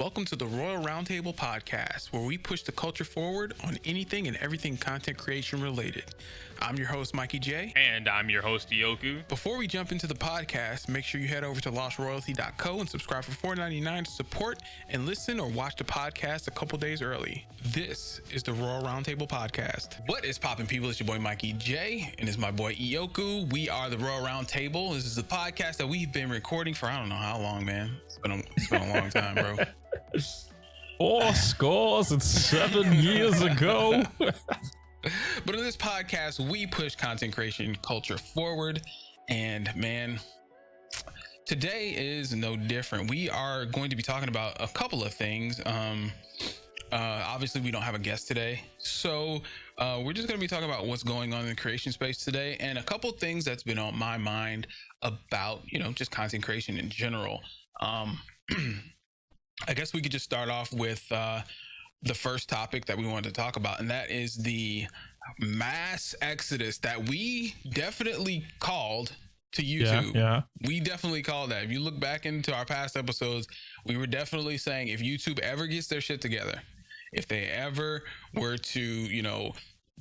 Welcome to the Royal Roundtable Podcast, where we push the culture forward on anything and everything content creation related. I'm your host, Mikey J. And I'm your host, Iyokuu. Before we jump into the podcast, make sure you head over to lostroyalty.co and subscribe for $4.99 to support and listen or watch the podcast a couple days early. This is the Royal Roundtable Podcast. What is poppin', people? It's your boy, Mikey J, and it's my boy, Iyokuu. We are the Royal Roundtable. This is a podcast that we've been recording for I don't know how long, man. It's been a long time, bro. 7 years ago. But in this podcast, we push content creation culture forward. And man, today is no different. We are going to be talking about a couple of things. Obviously, we don't have a guest today. So we're just going to be talking about what's going on in the creation space today and a couple of things that's been on my mind about, just content creation in general. I guess we could just start off with the first topic that we wanted to talk about, and that is the mass exodus that we definitely called to YouTube. Yeah. We definitely called that. If you look back into our past episodes, we were definitely saying if YouTube ever gets their shit together, if they ever were to,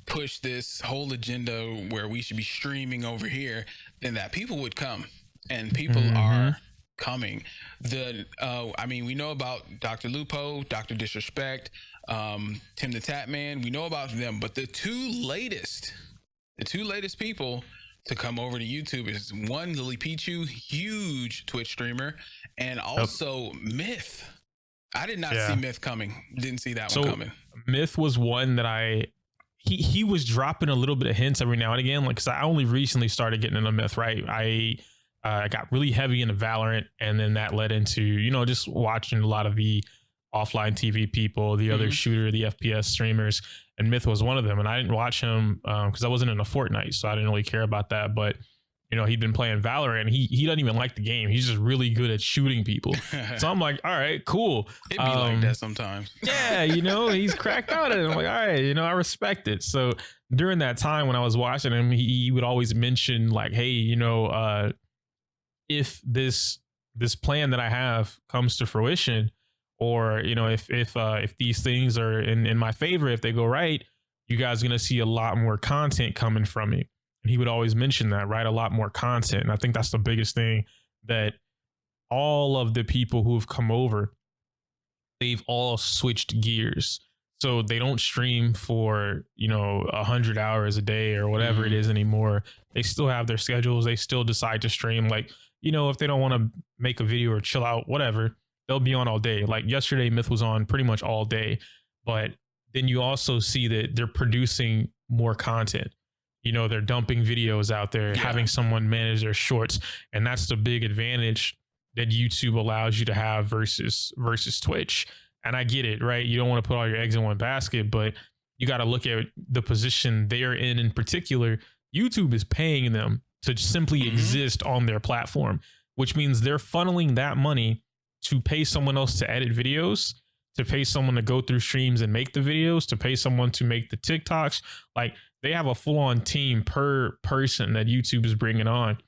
push this whole agenda where we should be streaming over here, then that people would come, and people are coming. We know about Dr. Lupo, Dr. Disrespect, Tim the Tap Man. We know about them, but the two latest people to come over to YouTube is one, Lily Pichu, huge Twitch streamer, and also Myth. I did not see Myth coming. Didn't see that one coming. Myth was one that he was dropping a little bit of hints every now and again, like, cause I only recently started getting into Myth, right? I got really heavy into Valorant, and then that led into, just watching a lot of the offline TV people, the other shooter, the FPS streamers, and Myth was one of them. And I didn't watch him because I wasn't into Fortnite, so I didn't really care about that. But, he'd been playing Valorant. He doesn't even like the game. He's just really good at shooting people. So I'm like, all right, cool. It'd be like that sometimes. Yeah, he's cracked out at it. I'm like, all right, I respect it. So during that time when I was watching him, he would always mention like, hey, if this plan that I have comes to fruition, or if these things are in my favor, if they go right, you guys are gonna see a lot more content coming from me. And he would always mention that, right? A lot more content. And I think that's the biggest thing, that all of the people who have come over, they've all switched gears. So they don't stream for 100 hours a day or whatever it is anymore. They still have their schedules. They still decide to stream, like, if they don't want to make a video or chill out, whatever, they'll be on all day. Like yesterday, Myth was on pretty much all day. But then you also see that they're producing more content. They're dumping videos out there, having someone manage their shorts. And that's the big advantage that YouTube allows you to have versus Twitch. And I get it, right? You don't want to put all your eggs in one basket, but you got to look at the position they're in particular. YouTube is paying them to simply exist on their platform, which means they're funneling that money to pay someone else to edit videos, to pay someone to go through streams and make the videos, to pay someone to make the TikToks. Like, they have a full-on team per person that YouTube is bringing on.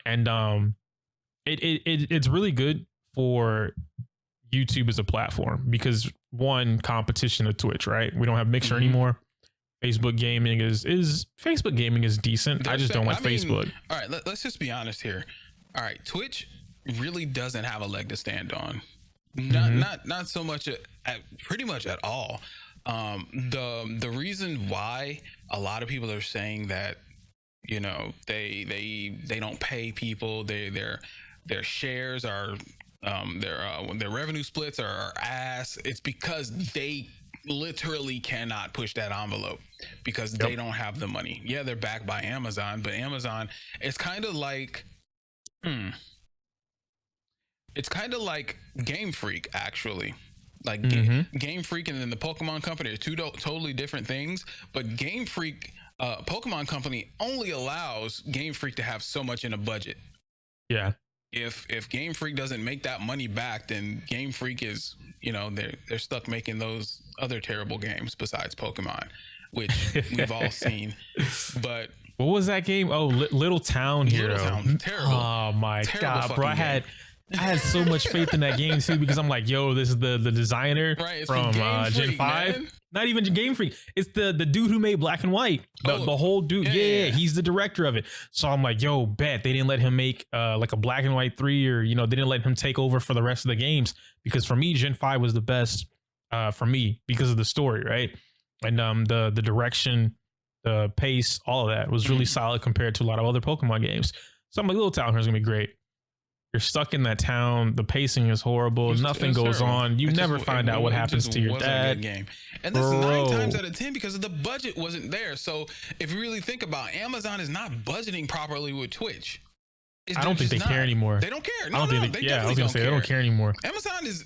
And it's really good for YouTube as a platform because, one, competition to Twitch, right? We don't have Mixer anymore. Facebook gaming is decent. I just don't like Facebook. All right, let's just be honest here. All right, Twitch really doesn't have a leg to stand on. Not so much pretty much at all. The reason why a lot of people are saying that they don't pay people, their shares are their revenue splits are ass. It's because they literally cannot push that envelope because they don't have the money. Yeah, they're backed by Amazon, but Amazon, it's kind of like Game Freak, actually. Like Game Freak and then the Pokemon Company are two totally different things. But Game Freak, Pokemon Company only allows Game Freak to have so much in a budget. Yeah. If Game Freak doesn't make that money back, then Game Freak is, they're stuck making those other terrible games besides Pokemon, which we've all seen. But what was that game? Oh, Little Town Hero. Little Town, terrible. Oh my God, bro! I had so much faith in that game too, because I'm like, yo, this is the designer from Gen Freak, 5. Man. Not even Game Freak. It's the dude who made Black and White. The whole dude. Yeah, he's the director of it. So I'm like, yo, bet they didn't let him make like a Black and White 3, or, you know, they didn't let him take over for the rest of the games, because for me, Gen 5 was the best for me because of the story, right? And the direction, the pace, all of that was really solid compared to a lot of other Pokemon games. So I'm like, Little Town Here's gonna be great. You're stuck in that town. The pacing is horrible. Nothing goes on. You never find out what happens to your dad. Game. And that's 9 times out of 10 because the budget wasn't there. So if you really think about it, Amazon is not budgeting properly with Twitch. I don't think they care anymore. They don't care. No, I don't think they I was gonna say they don't care anymore. Amazon's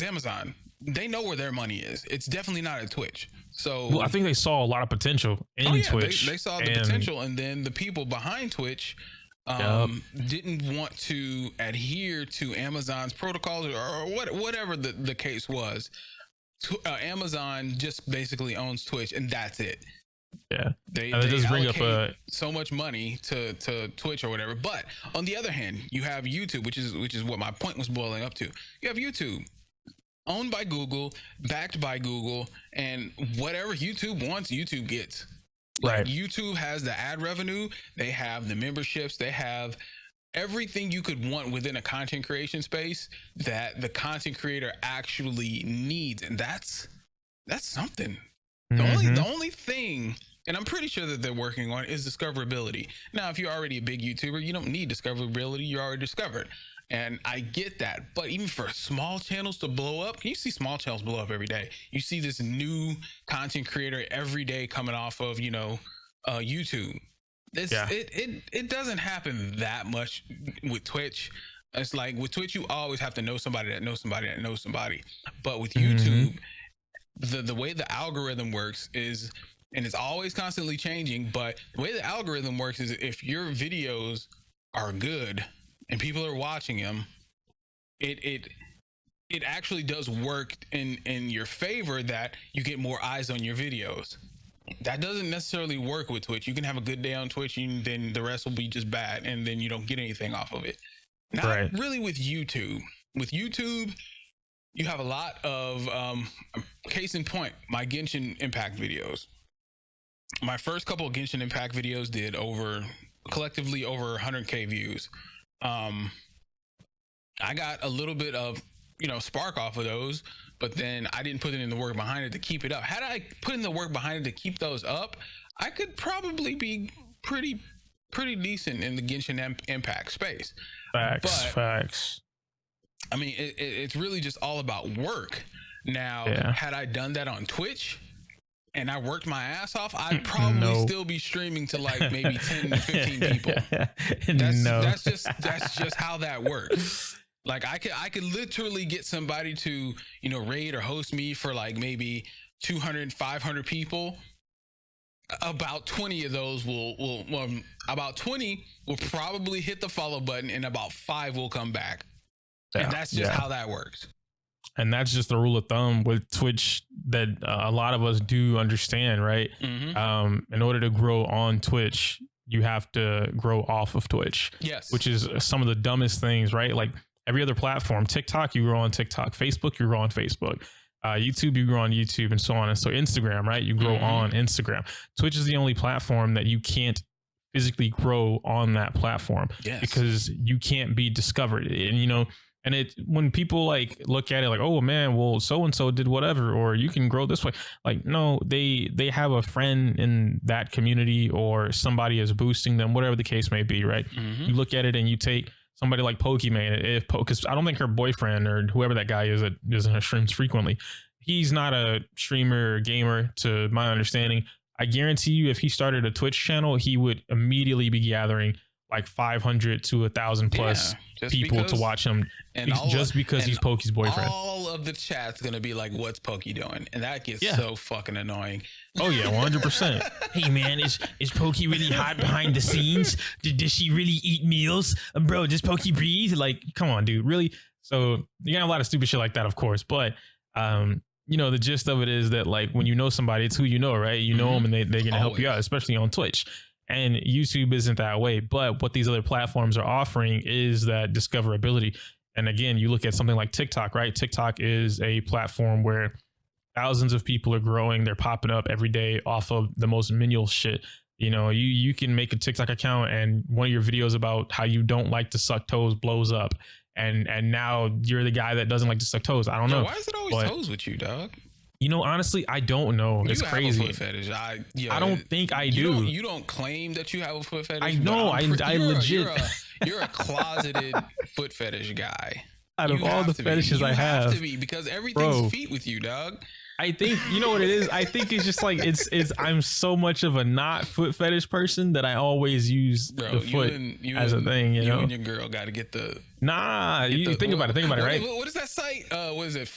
Amazon. They know where their money is. It's definitely not at Twitch. So well, I think they saw a lot of potential in Twitch. They saw the potential, and then the people behind Twitch didn't want to adhere to Amazon's protocols or whatever the case was. Amazon just basically owns Twitch, and that's it. Yeah, they just bring up so much money to Twitch or whatever. But on the other hand, you have YouTube, which is what my point was boiling up to. You have YouTube, owned by Google, backed by Google, and whatever YouTube wants, YouTube gets. Like, YouTube has the ad revenue, they have the memberships, they have everything you could want within a content creation space that the content creator actually needs, and that's something. The only thing, and I'm pretty sure that they're working on, is discoverability. Now, if you're already a big YouTuber, you don't need discoverability. You're already discovered. And I get that. But even for small channels to blow up, you see small channels blow up every day. You see this new content creator every day coming off of, YouTube. It doesn't happen that much with Twitch. It's like with Twitch, you always have to know somebody that knows somebody that knows somebody. But with YouTube, the way the algorithm works is, and it's always constantly changing, but the way the algorithm works is if your videos are good and people are watching them, it actually does work in your favor, that you get more eyes on your videos. That doesn't necessarily work with Twitch. You can have a good day on Twitch and then the rest will be just bad, and then you don't get anything off of it. Not really with YouTube. With YouTube, you have a lot of case in point, my Genshin Impact videos. My first couple of Genshin Impact videos did collectively over 100K views. I got a little bit of spark off of those, but then I didn't put in the work behind it to keep it up. Had I put in the work behind it to keep those up, I could probably be pretty decent in the Genshin Impact space. Facts. I mean, it's really just all about work. Now, had I done that on Twitch and I worked my ass off, I'd probably still be streaming to like maybe 10 to 15 people. That's just how that works. Like I could literally get somebody to, raid or host me for like maybe 200, 500 people. About 20 of those about 20 will probably hit the follow button, and about 5 will come back. And that's just how that works. And that's just the rule of thumb with Twitch that a lot of us do understand, right? In order to grow on Twitch, you have to grow off of Twitch. Yes. Which is some of the dumbest things, right? Like every other platform, TikTok, you grow on TikTok. Facebook, you grow on Facebook. YouTube, you grow on YouTube, and so on. And so Instagram, right? You grow on Instagram. Twitch is the only platform that you can't physically grow on that platform because you can't be discovered. And, and when people like look at it like, oh man, well, so-and-so did whatever, or you can grow this way. Like, no, they have a friend in that community, or somebody is boosting them, whatever the case may be, right? You look at it and you take somebody like Pokimane, because I don't think her boyfriend or whoever that guy is that is in her streams frequently, he's not a streamer or gamer to my understanding. I guarantee you if he started a Twitch channel, he would immediately be gathering like 500 to 1,000 plus people to watch him, and because he's Poki's boyfriend. All of the chat's gonna be like, "What's Poki doing?" And that gets so fucking annoying. Oh yeah, 100%. Hey man, is Poki really hot behind the scenes? Does she really eat meals, bro? Does Poki breathe? Like, come on, dude, really? So you got a lot of stupid shit like that, of course, but the gist of it is that like when you know somebody, it's who you know, right? You know them, and they're gonna help you out, especially on Twitch. And YouTube isn't that way, but what these other platforms are offering is that discoverability. And again, you look at something like TikTok, right? TikTok is a platform where thousands of people are growing. They're popping up every day off of the most menial shit. You know, you can make a TikTok account and one of your videos about how you don't like to suck toes blows up. And now you're the guy that doesn't like to suck toes. I don't know. Why is it always toes with you, dog? You know, honestly, I don't know. It's crazy. You have a foot fetish. I don't think I do. You don't claim that you have a foot fetish. I know. I legit. You're a closeted foot fetish guy. Out of all the fetishes I have. You have to be, because everything's feet with you, dog. I think, you know what it is? I think it's just like, it's I'm so much of a not foot fetish person that I always use the foot as a thing, you know? You and your girl got to get the... Nah, you think about it, right? What is that site? What is it?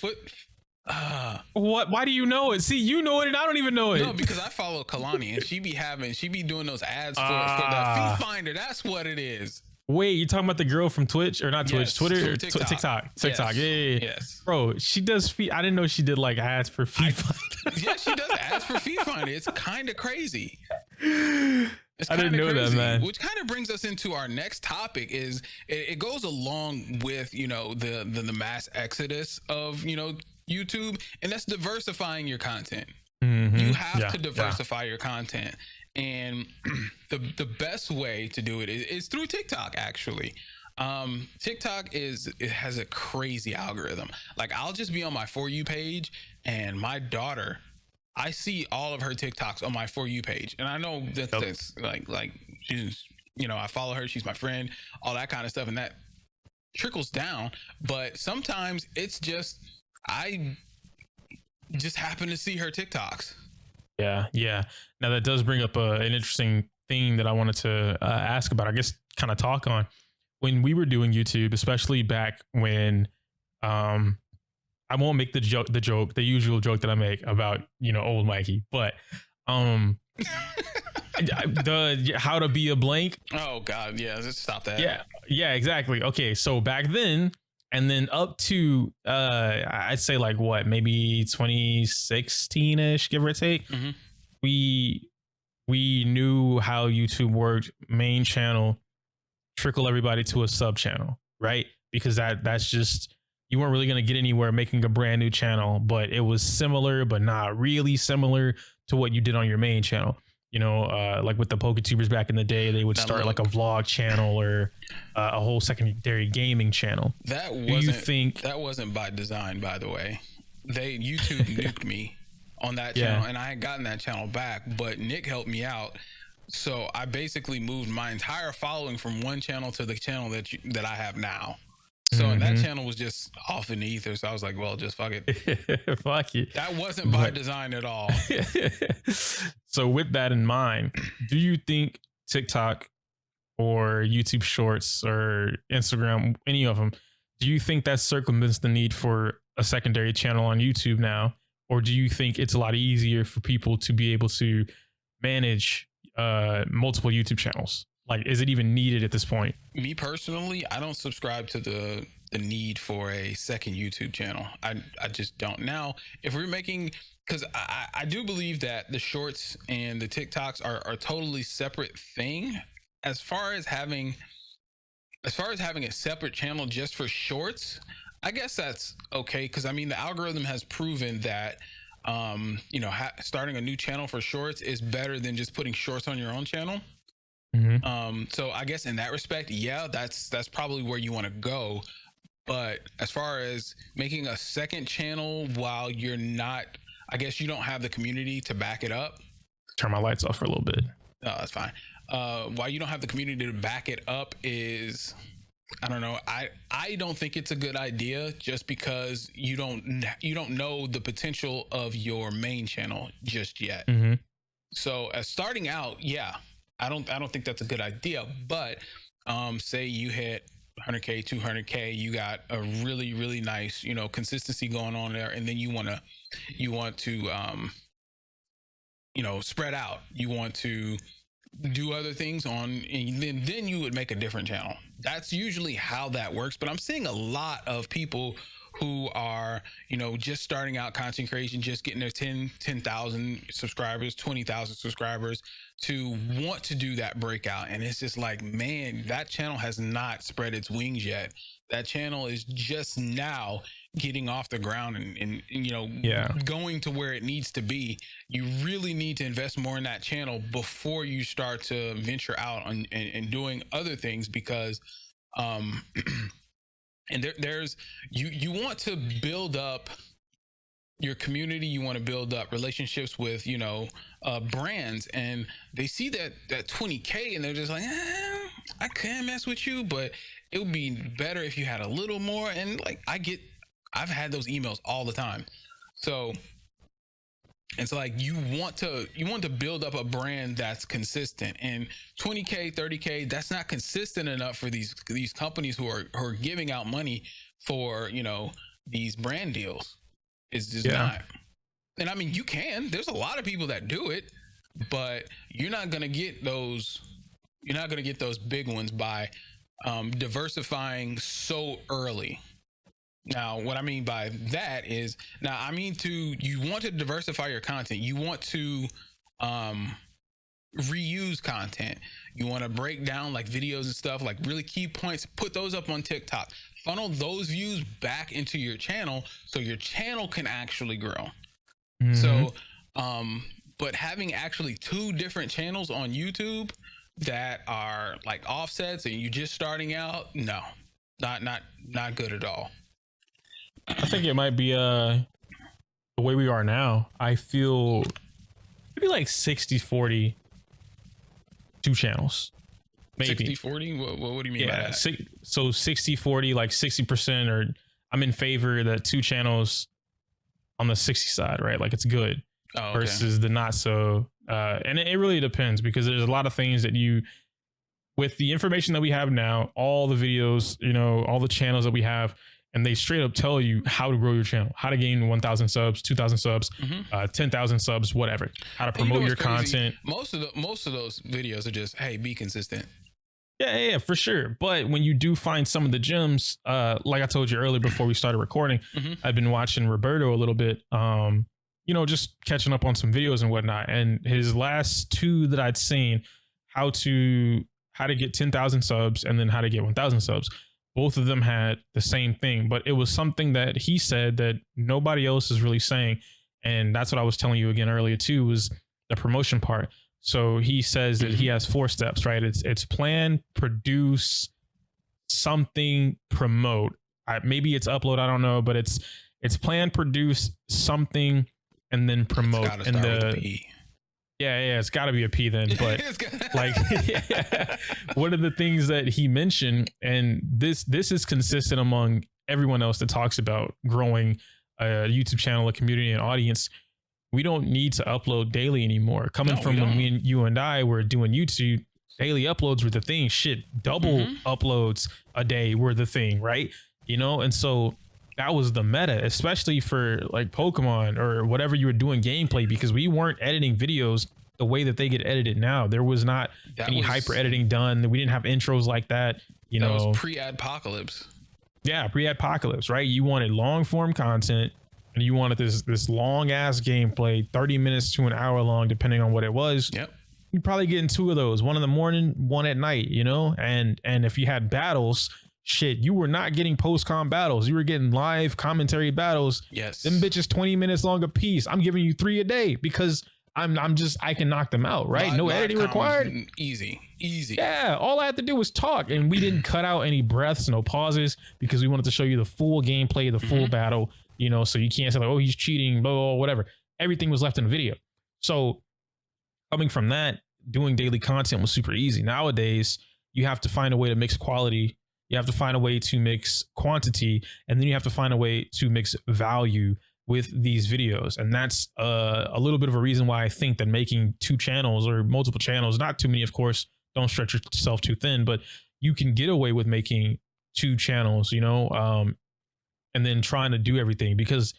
What? Why do you know it? See, you know it and I don't even know it. No, because I follow Kalani and she be doing those ads for the feet finder. That's what it is. Wait, you talking about the girl from Twitch or not Twitch, Twitter or TikTok? Yes. Yeah. Yes. Bro, she does feet. I didn't know she did like ads for feet finder. Yeah, she does ads for feet finder. It's kind of crazy. I didn't know that, man. Which kind of brings us into our next topic. Is it goes along with, you know, the mass exodus of, you know, YouTube, and that's diversifying your content. Mm-hmm. You have to diversify your content. And the best way to do it is through TikTok, actually. TikTok has a crazy algorithm. Like, I'll just be on my For You page, and my daughter, I see all of her TikToks on my For You page. And I know that's like she's, you know, I follow her, she's my friend, all that kind of stuff, and that trickles down. But sometimes it's just, I just happen to see her TikToks. Yeah. Now that does bring up an interesting thing that I wanted to ask about, I guess, kind of talk on. When we were doing YouTube, especially back when, I won't make the usual joke that I make about, you know, old Mikey, but the how to be a blank. Oh God, yeah, let's stop that. Yeah, exactly. Okay, so back then, and then up to I'd say like what, maybe 2016-ish, give or take. Mm-hmm. We knew how YouTube worked. Main channel, trickle everybody to a sub channel, right? Because that's just, you weren't really going to get anywhere making a brand new channel, but it was similar, but not really similar to what you did on your main channel. You know, like with the PokeTubers back in the day, they would start like a vlog channel or a whole secondary gaming channel. That wasn't by design, by the way. YouTube nuked me on that channel, and I had gotten that channel back, but Nick helped me out. So I basically moved my entire following from one channel to the channel that I have now. So that channel was just off in the ether. So I was like, well, just fuck it. Fuck it. That wasn't by design at all. So with that in mind, do you think TikTok or YouTube Shorts or Instagram, any of them, do you think that circumvents the need for a secondary channel on YouTube now? Or do you think it's a lot easier for people to be able to manage multiple YouTube channels? Like, is it even needed at this point? Me personally, I don't subscribe to the need for a second YouTube channel. I just don't. Now, if we're making, because I do believe that the shorts and the TikToks are a totally separate thing. As far as having a separate channel just for shorts, I guess that's okay. Because I mean, the algorithm has proven that you know, starting a new channel for shorts is better than just putting shorts on your own channel. Mm-hmm. So I guess in that respect, yeah, that's probably where you want to go. But as far as making a second channel while you're not, I guess you don't have the community to back it up. Turn my lights off for a little bit. No, that's fine. Why you don't have the community to back it up is, I don't know. I don't think it's a good idea, just because you don't know the potential of your main channel just yet. Mm-hmm. So as starting out, yeah, I don't think that's a good idea. But say you hit 100K, 200K, you got a really, really nice, you know, consistency going on there, and then you want to you know, spread out. You want to do other things on, and then you would make a different channel. That's usually how that works. But I'm seeing a lot of people who are, you know, just starting out content creation, just getting their 10,000 subscribers, 20,000 subscribers, to want to do that breakout. And it's just like, man, that channel has not spread its wings yet. that channel is just now getting off the ground and you know, going to where it needs to be, you really need to invest more in that channel before you start to venture out on and doing other things, because and there's you want to build up your community, you want to build up relationships with, you know, brands, and they see that 20K and they're just like, I can't mess with you, but it would be better if you had a little more. And like, I've had those emails all the time. So it's like, you want to build up a brand that's consistent, and 20K, 30K, that's not consistent enough for these companies who are giving out money for, you know, these brand deals. It's just not. And I mean, there's a lot of people that do it, but you're not going to get those big ones by diversifying so early. Now, what I mean by that is, you want to diversify your content. You want to reuse content. You want to break down like videos and stuff, like really key points, put those up on TikTok, funnel those views back into your channel so your channel can actually grow. So, but having actually 2 different channels on YouTube that are like offsets and you're just starting out, no, not good at all. I think it might be the way we are now. I feel maybe like 60-40 2 channels. Maybe 60-40. What do you mean by that? So 60-40, like 60%, or I'm in favor that 2 channels on the 60 side, right? Like it's good versus the not so. And it really depends, because there's a lot of things that with the information that we have now, all the videos, you know, all the channels that we have, and they straight up tell you how to grow your channel, how to gain 1,000 subs, 2,000 subs, 10,000 subs, whatever, how to promote your content. Most of those videos are just, hey, be consistent. Yeah, for sure. But when you do find some of the gems, like I told you earlier before we started recording, I've been watching Roberto a little bit, you know, just catching up on some videos and whatnot. And his last 2 that I'd seen, how to get 10,000 subs and then how to get 1,000 subs. Both of them had the same thing, but it was something that he said that nobody else is really saying. And that's what I was telling you again earlier too, was the promotion part. So he says that he has 4 steps, right? It's plan, produce, something, promote. Maybe it's upload, I don't know, but it's plan, produce, something, and then promote. And it's got to be a P then. But like, one of the things that he mentioned, and this is consistent among everyone else that talks about growing a YouTube channel, a community, and audience. We don't need to upload daily anymore. Coming from when you and I were doing YouTube, daily uploads were the thing. Shit, double uploads a day were the thing, right? You know, and so that was the meta, especially for like Pokemon or whatever you were doing gameplay, because we weren't editing videos the way that they get edited now. There was not any hyper editing done. We didn't have intros like that. You know, was pre-adpocalypse. Yeah, pre-adpocalypse, right? You wanted long form content. And you wanted this long ass gameplay, 30 minutes to an hour long, depending on what it was. Yep. You'd probably getting 2 of those, one in the morning, one at night, you know? And if you had battles, shit, you were not getting post-com battles. You were getting live commentary battles. Yes. Them bitches 20 minutes long a piece. I'm giving you 3 a day because I can knock them out, right? No editing required. Easy. Yeah. All I had to do was talk, and we didn't cut out any breaths, no pauses, because we wanted to show you the full gameplay, the full battle. You know, so you can't say like, oh, he's cheating, blah, blah, blah, whatever. Everything was left in the video. So coming from that, doing daily content was super easy. Nowadays, you have to find a way to mix quality. You have to find a way to mix quantity, and then you have to find a way to mix value with these videos. And that's a little bit of a reason why I think that making 2 channels or multiple channels, not too many, of course, don't stretch yourself too thin, but you can get away with making 2 channels, you know, and then trying to do everything. Because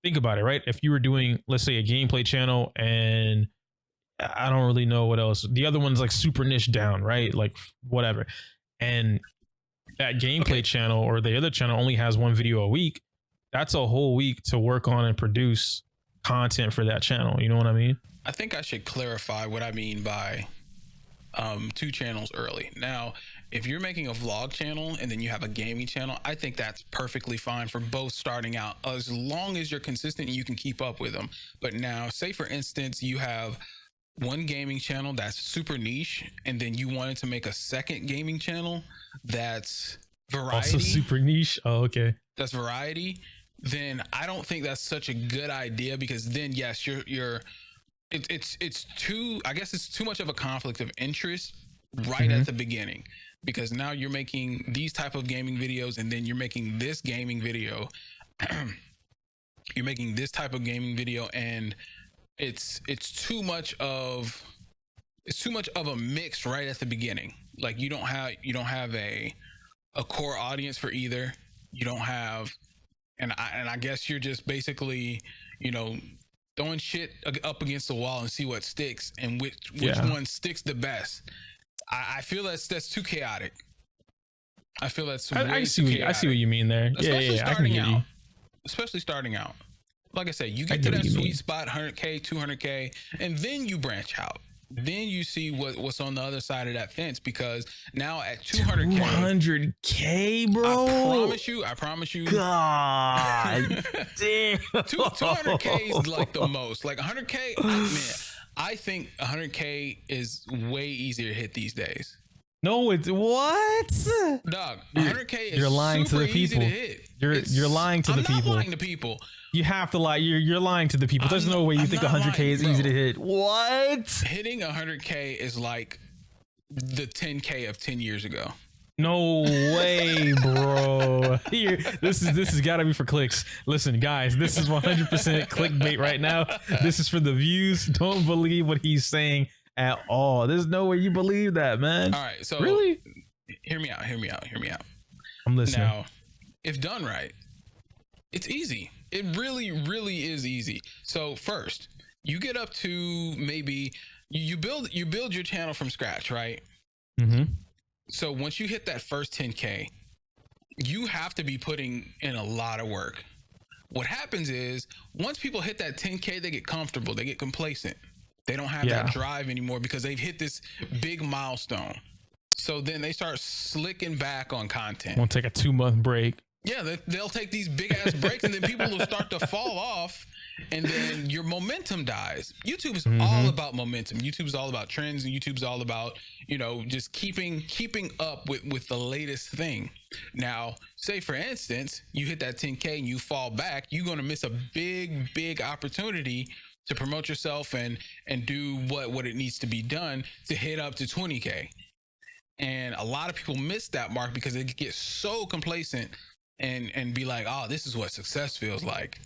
think about it, right? If you were doing, let's say, a gameplay channel, and I don't really know what else, the other one's like super niche down, right? Like whatever. And that gameplay channel or the other channel only has 1 video a week. That's a whole week to work on and produce content for that channel. You know what I mean? I think I should clarify what I mean by 2 channels early. Now, if you're making a vlog channel and then you have a gaming channel, I think that's perfectly fine for both starting out, as long as you're consistent and you can keep up with them. But now, say for instance, you have one gaming channel that's super niche, and then you wanted to make a second gaming channel that's variety. Also super niche. Oh, okay. That's variety. Then I don't think that's such a good idea, because then yes, it's too, I guess it's too much of a conflict of interest right at the beginning, because now you're making these type of gaming videos and then you're making this gaming video. You're making this type of gaming video, and it's too much of a mix right at the beginning. Like you don't have a core audience for either. You don't have, and I guess you're just basically, throwing shit up against the wall and see what sticks, and which one sticks the best. I feel that's too chaotic. I feel that's I see what you mean there. Especially I can get you. Especially starting out. Like I said, you get to that sweet spot, 100K, 200K, and then you branch out. Then you see what's on the other side of that fence, because now at 200K, 200K, bro. I promise you. God damn. 200K is like the most. Like 100K, I think 100K is way easier to hit these days. No, it's what? Dog, 100K is you're lying super to the people. Easy to hit. You're lying to the people. I'm not lying to people. You have to lie. You're lying to the people. There's no way you think 100K is easy to hit. What? Hitting 100K is like the 10K of 10 years ago. No way, bro. Here, this has got to be for clicks. Listen, guys, this is 100% clickbait right now. This is for the views. Don't believe what he's saying at all. There's no way you believe that, man. All right, so really, hear me out. I'm listening. Now, if done right, it's easy. It really, really is easy. So first, you get up to maybe you build your channel from scratch, right? Mm-hmm. So once you hit that first 10K, you have to be putting in a lot of work. What happens is, once people hit that 10K, they get comfortable, they get complacent. They don't have that drive anymore because they've hit this big milestone. So then they start slicking back on content. Won't take a 2-month break. Yeah, they'll take these big ass breaks, and then people will start to fall off, and then your momentum dies. YouTube is all about momentum. YouTube is all about trends, and YouTube's all about, just keeping up with the latest thing. Now, say for instance, you hit that 10K and you fall back, you're going to miss a big opportunity to promote yourself and do what it needs to be done to hit up to 20K. And a lot of people miss that mark because they get so complacent and be like, oh, this is what success feels like.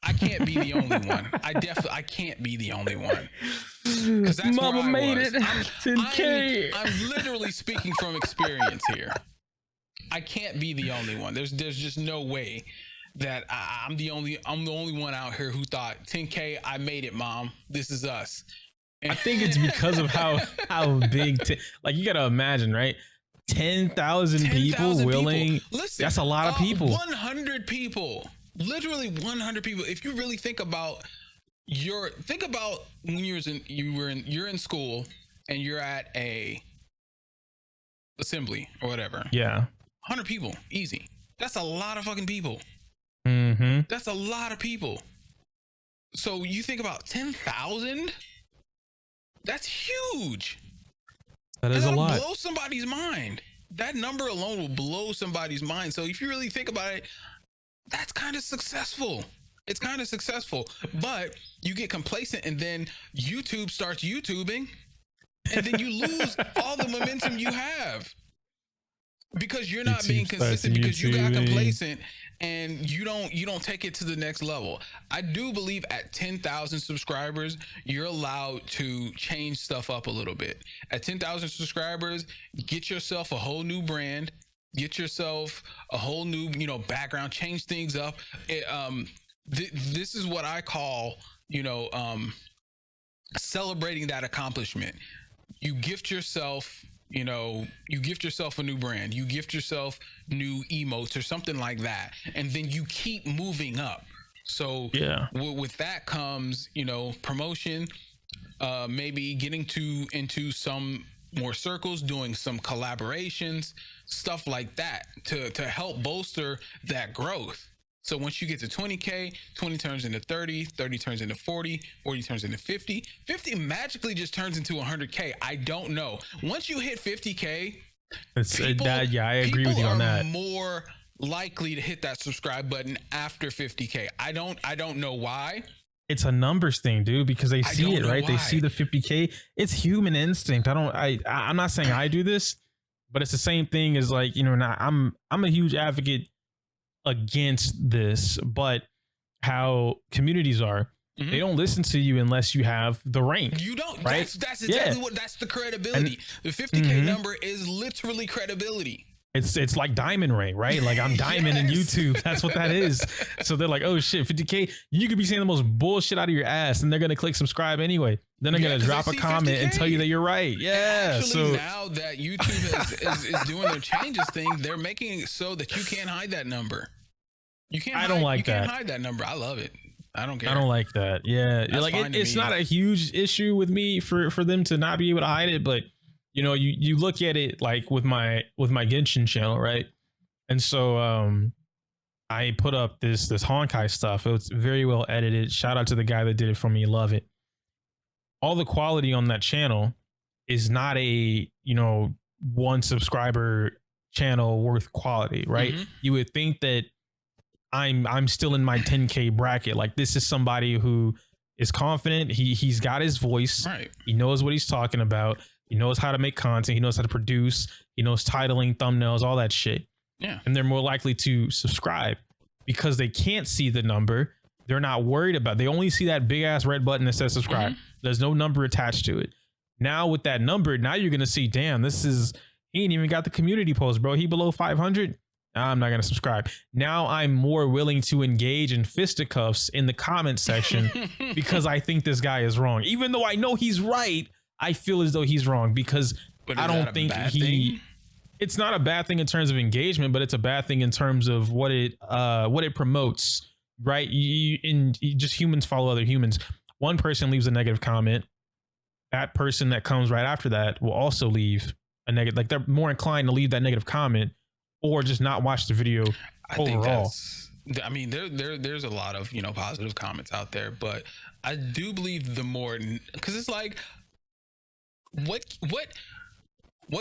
I can't be the only one. I can't be the only one. Because that's Mama where I made was. it. 10K. I'm literally speaking from experience here. I can't be the only one. There's just no way that I'm the only one out here who thought 10K, I made it, mom. This is us. I think it's because of how big, like you got to imagine, right? 10,000 people willing. Listen, that's a lot of people. 100 people, literally 100 people. If you really think about when you're in school and you're at a assembly or whatever. Yeah. 100 people, easy. That's a lot of fucking people. Mm-hmm. That's a lot of people. So you think about 10,000? That's huge. That is a lot. Blow somebody's mind. That number alone will blow somebody's mind. So if you really think about it, that's kind of successful. It's kind of successful, but you get complacent and then YouTube starts YouTubing, and then you lose all the momentum you have because you're not being consistent, because you got complacent and you don't take it to the next level. I do believe at 10,000 subscribers, you're allowed to change stuff up a little bit. At 10,000 subscribers, get yourself a whole new brand, get yourself a whole new, background, change things up. This is what I call, celebrating that accomplishment. You gift yourself a new brand, you gift yourself new emotes or something like that, and then you keep moving up. So with that comes, promotion, maybe getting into some more circles, doing some collaborations, stuff like that to help bolster that growth. So once you get to 20K, 20 turns into 30, 30 turns into 40, 40 turns into 50, 50 magically just turns into 100K. I don't know. Once you hit 50K, I agree with you on that. More likely to hit that subscribe button after 50K. I don't know why. It's a numbers thing, dude, because they see it, right? Why. They see the 50K. It's human instinct. I'm not saying I do this, but it's the same thing as like, you know, I'm a huge advocate against this, but how communities are, they don't listen to you unless you have the rank. You don't, right? That's exactly what, that's the credibility. And the 50K number is literally credibility. It's like diamond ring, right? Like I'm diamond in YouTube. That's what that is. So they're like, oh shit, 50K. You could be saying the most bullshit out of your ass, and they're gonna click subscribe anyway. Then they're gonna drop a comment 50K and tell you that you're right. Yeah. And actually, now that YouTube is doing their changes thing, they're making it so that you can't hide that number. You can't. You can't hide that number. I love it. I don't care. I don't like that. Yeah, that's like it's not a huge issue with me for them to not be able to hide it, but. You know, you look at it like with my Genshin channel, right? And so I put up this Honkai stuff. It was very well edited. Shout out to the guy that did it for me. Love it. All the quality on that channel is not a, you know, one subscriber channel worth quality, right? You would think that I'm still in my 10K bracket. Like this is somebody who is confident. He's got his voice. Right. He knows what he's talking about. He knows how to make content. He knows how to produce. He knows titling, thumbnails, all that shit. Yeah. And they're more likely to subscribe because they can't see the number. They're not worried about it. They only see that big ass red button that says subscribe. There's no number attached to it. Now with that number, now you're going to see, damn, he ain't even got the community post, bro. He below 500. I'm not going to subscribe. Now I'm more willing to engage in fisticuffs in the comment section because I think this guy is wrong. Even though I know he's right, I feel as though he's wrong because I don't think it's not a bad thing in terms of engagement, but it's a bad thing in terms of what it promotes, right? Just humans follow other humans. One person leaves a negative comment. That person that comes right after that will also leave a negative, like they're more inclined to leave that negative comment or just not watch the video overall. I mean, there's a lot of, you know, positive comments out there, but I do believe the more, because it's like, what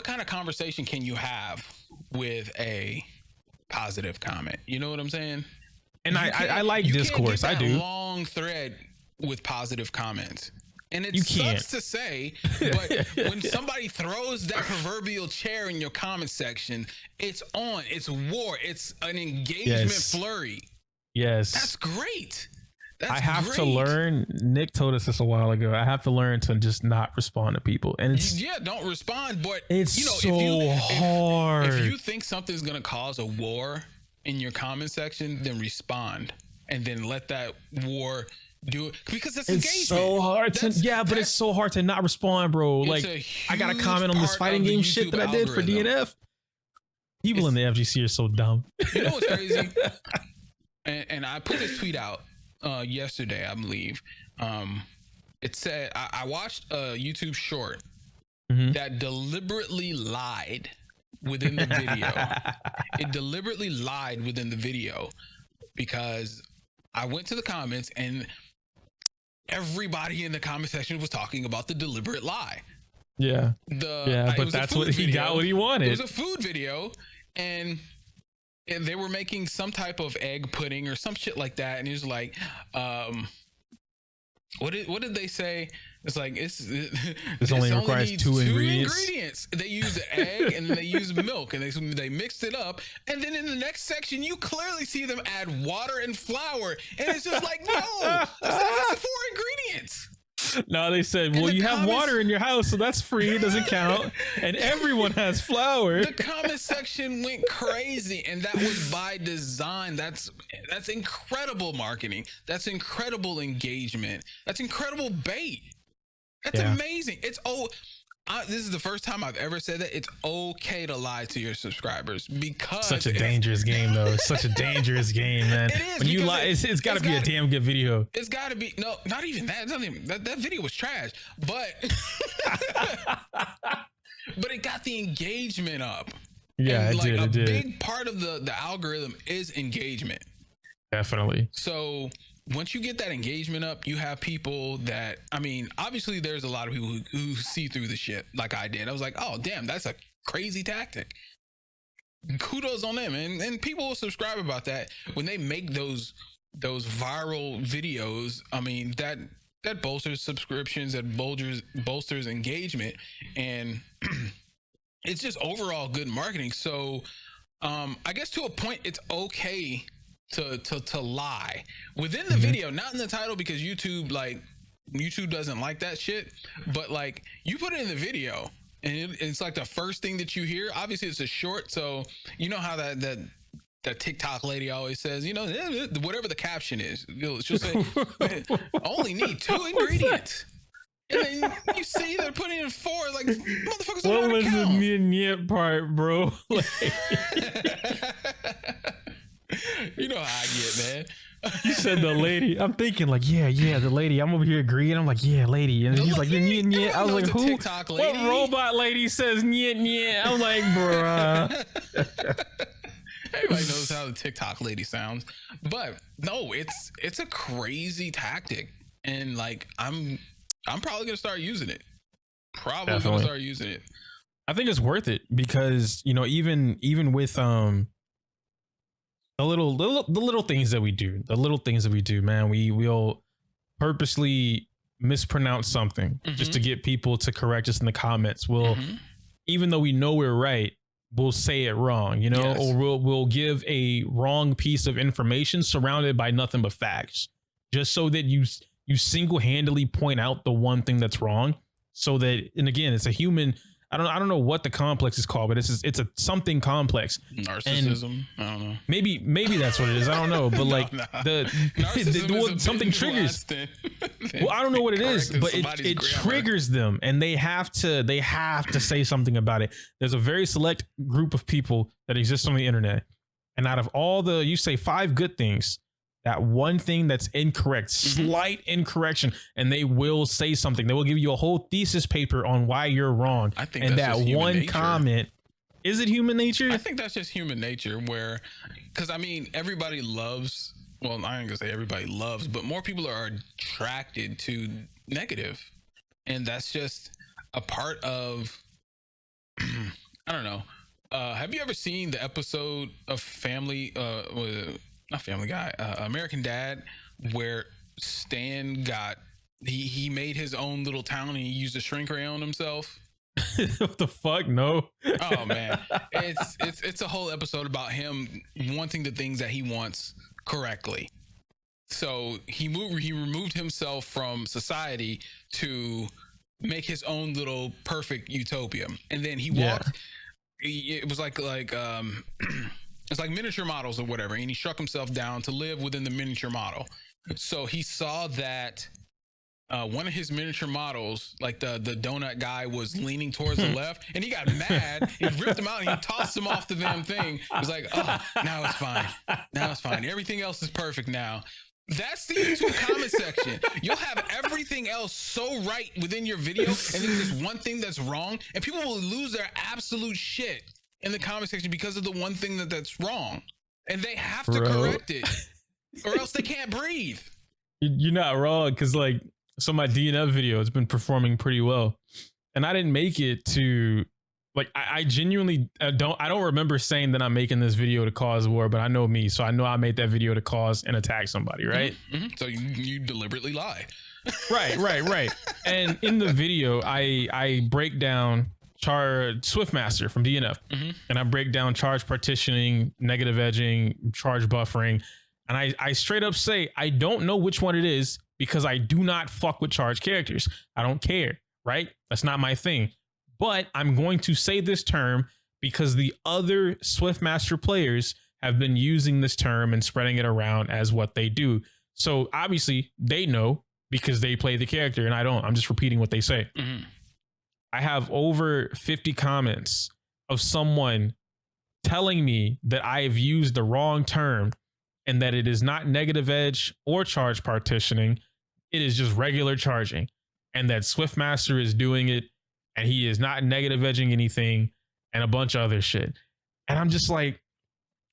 kind of conversation can you have with a positive comment? You know what I'm saying? And I like discourse. I do. Long thread with positive comments. And it sucks to say, but when somebody throws that proverbial chair in your comment section, it's on. It's war. It's an engagement flurry. Yes. That's great. I have to learn. Nick told us this a while ago. I have to learn to just not respond to people, and it's don't respond. But it's hard. If you think something's gonna cause a war in your comment section, then respond, and then let that war do it because it's engagement. So hard but it's so hard to not respond, bro. Like I got a comment on this fighting game shit that I did for DNF. People in the FGC are so dumb. You know what's crazy? and I put this tweet out yesterday, I believe. It said I watched a YouTube short that deliberately lied within the video. It deliberately lied within the video because I went to the comments and everybody in the comment section was talking about the deliberate lie. Yeah. But that's what he got what he wanted. It was a food video and they were making some type of egg pudding or some shit like that. And he was like, what did they say? It's like, this only requires two ingredients. They use the egg and then they use milk and they mixed it up. And then in the next section, you clearly see them add water and flour. And it's just like, no, that's 4 ingredients. No, they said, well, you have water in your house, so that's free. It doesn't count. And everyone has flour. The comment section went crazy, and that was by design. That's incredible marketing. That's incredible engagement. That's incredible bait. That's amazing. This is the first time I've ever said that it's okay to lie to your subscribers because such a dangerous game, though. It's such a dangerous game, man. It is. When you lie, it's got to be a damn good video. It's got to be. No, not even that. That video was trash. But but it got the engagement up. Yeah, and it did. Big part of the algorithm is engagement. Definitely. So once you get that engagement up, you have people that, I mean, obviously there's a lot of people who see through the shit like I did. I was like, oh, damn, that's a crazy tactic. Kudos on them. And people will subscribe about that when they make those viral videos. I mean, that bolsters subscriptions, that bolsters engagement, and it's just overall good marketing. So I guess to a point, it's okay to lie within the video, not in the title, because YouTube doesn't like that shit, but like you put it in the video and it's like the first thing that you hear. Obviously it's a short, so you know how that TikTok lady always says, you know, whatever the caption is, she'll say only need 2 ingredients. And then you see they're putting in 4, like, motherfuckers don't know how to count. What was the nyet part, bro? You know how I get, man. You said the lady. I'm thinking like, yeah, the lady. I'm over here agreeing. I'm like, yeah, lady. And he's like, nyet. I was like, who? What robot lady says nyet? I'm like, bruh. Everybody knows how the TikTok lady sounds, but no, it's a crazy tactic, and like I'm probably gonna start using it. I think it's worth it because, you know, even with the little things that we do, man, we'll purposely mispronounce something just to get people to correct us in the comments. We'll, even though we know we're right, we'll say it wrong, you know, yes. Or we'll give a wrong piece of information surrounded by nothing but facts, just so that you single-handedly point out the one thing that's wrong. So that, and again, it's a human. I don't know what the complex is called, but it's a something complex. Narcissism. And I don't know. Maybe that's what it is. I don't know, but like something triggers. Well, I don't know what it is, but it triggers them, and they have to say something about it. There's a very select group of people that exist on the internet, and out of all you say 5 good things, that one thing that's incorrect, slight incorrection, and they will say something. They will give you a whole thesis paper on why you're wrong. I think and that's that just one nature. comment, is it human nature? I think that's just human nature, because I mean, everybody loves. Well, I ain't gonna say everybody loves, but more people are attracted to negative, and that's just a part of. I don't know. Have you ever seen the episode of Family? Not Family Guy, American Dad, where Stan he made his own little town and he used a shrink ray on himself. What the fuck? No. Oh man, it's a whole episode about him wanting the things that he wants correctly. So he removed himself from society to make his own little perfect utopia, and then he walked. It was like it's like miniature models or whatever, and he struck himself down to live within the miniature model. So he saw that one of his miniature models, like the donut guy, was leaning towards the left, and he got mad. He ripped him out and he tossed him off the damn thing. He was like, oh, now it's fine. Everything else is perfect now. That's the YouTube comment section. You'll have everything else so right within your video, and then there's one thing that's wrong, and people will lose their absolute shit in the comment section because of the one thing that's wrong, and they have to correct it, or else they can't breathe. You're not wrong, because like, so my DNF video has been performing pretty well, and I didn't make it to, like, I genuinely don't remember saying that I'm making this video to cause war, but I know me, so I know I made that video to cause and attack somebody, right? So you deliberately lie. Right. And in the video, I break down Swiftmaster from DNF, and I break down charge partitioning, negative edging, charge buffering, and I straight up say I don't know which one it is, because I do not fuck with charge characters. I don't care, right? That's not my thing. But I'm going to say this term because the other Swiftmaster players have been using this term and spreading it around as what they do. So obviously they know because they play the character, and I don't. I'm just repeating what they say. I have over 50 comments of someone telling me that I have used the wrong term and that it is not negative edge or charge partitioning. It is just regular charging, and that Swiftmaster is doing it and he is not negative edging anything and a bunch of other shit. And I'm just like,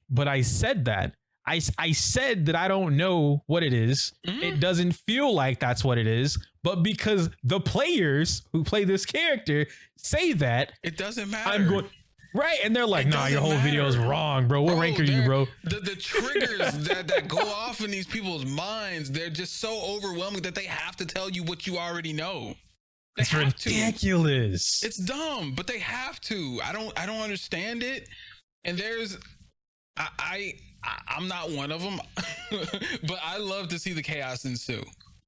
but I said that. I said that I don't know what it is. It doesn't feel like that's what it is. But because the players who play this character say that, it doesn't matter. I'm going right, and they're like, "Nah, your whole video is wrong, bro. What rank are you, bro?" The triggers that go off in these people's minds, they're just so overwhelming that they have to tell you what you already know. It's ridiculous. It's dumb, but they have to. I don't understand it. And there's I'm not one of them, but I love to see the chaos ensue.